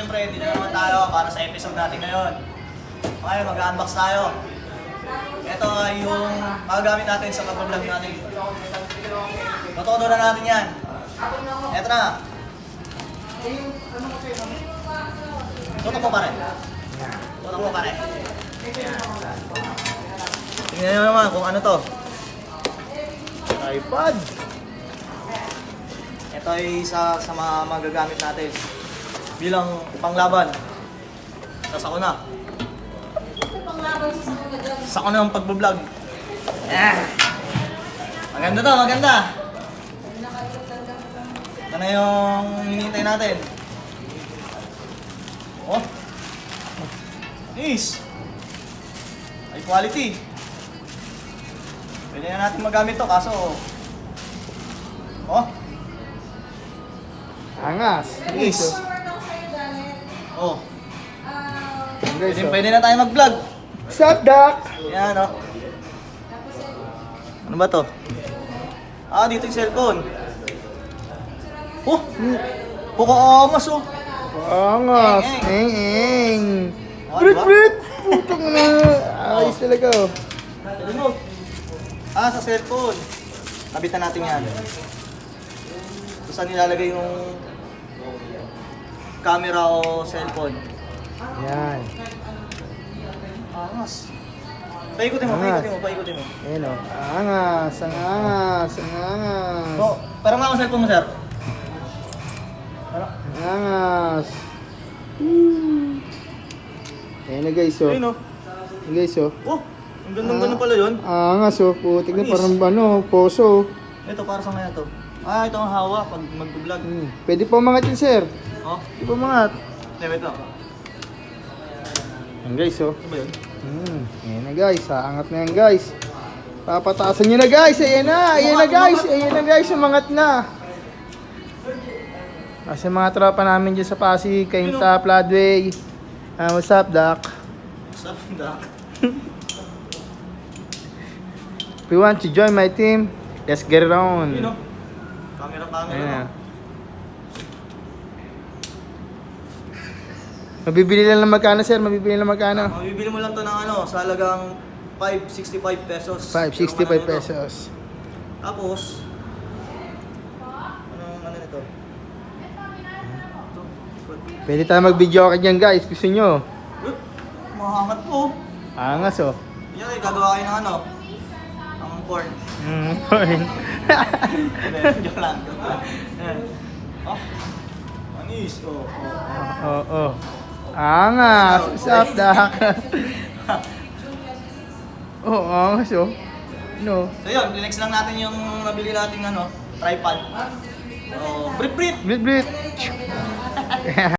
syempre, dito na naman tayo para sa episode natin ngayon. Ngayon, mag-unbox tayo. Ito ay yung magagamit natin sa pag-vlog natin. Tutudo na natin yan. Ito na. Tutok mo pare. Tutok mo pare. Tingnan nyo naman kung ano to. Tripod. Ito ay isa sa mga magagamit natin bilang panglaban. Tapos ako na. Sa ako na ang pag-vlog. Maganda to, maganda. Ito na yung hinihintay natin. Oh. Nice. High quality. Pwede na natin magamit to kaso oh. Angas. Nice. Oh. Guys, Pwede na tayo mag-vlog. Sup, Doc? Yan, oh. Ano ba to? Dito yung cellphone. Oh! Puka-angas, oh. Angas. Eng, Eng. Oh, Brit, diba? Brit. Putang na. Ayos talaga, oh. Pwede mo. Sa cellphone. Kabitan natin yan. Kung saan nilalagay yung camera o cellphone. Yan. Angas. Paikutin mo, Angas. paikutin mo. Ayan, oh. Angas. Ang angas. Ang angas. Oh, parang ako cellphone mo, sir. Ang angas. Ayan na, guys, oh. Ayun, oh. Ayan, guys, oh. Oh, ang gandang-ganda pala yun. Angas, oh. Putik na Anis. parang ano, poso. Ito, para sa kanya to. Ito ang hawa pag mag-vlog. Pwede pa umangat yun, sir. Oh, Pwede pa umangat. wait lang. Ayan, guys, oh. Ano ba yun? Ayan na, guys. Aangat na yan, guys. Papataasan nyo na, guys. Ayan na. Ayan na, guys. Ayan na, guys. Umangat na. Kasi mga tropa namin dyan sa Pasig, Kainta, Floodway. What's up, Doc? Saan Doc? If you want to join my team, let's get it on. Yun, oh. Camera. Ayan na. Mabibili lang ng magkano, sir? Mabibili lang magkano? Mabibili mo lang to ng ano, sa halagang 565 pesos. 565 pesos. Tapos, ano nito? Pwede tayo mag-video ka dyan, guys. Gusto nyo? Mahangat po. Angas, oh. Yan ay gagawa kayo ng ano? Ang porn. Porn. Hindi, joke lang. Ayan. Oh. Anis. Oo. Angas. What's up, Doc? Oo, angas, oh. No. So yun, flex lang natin yung nabili nating ano, tripod. Brit. Blit, blit.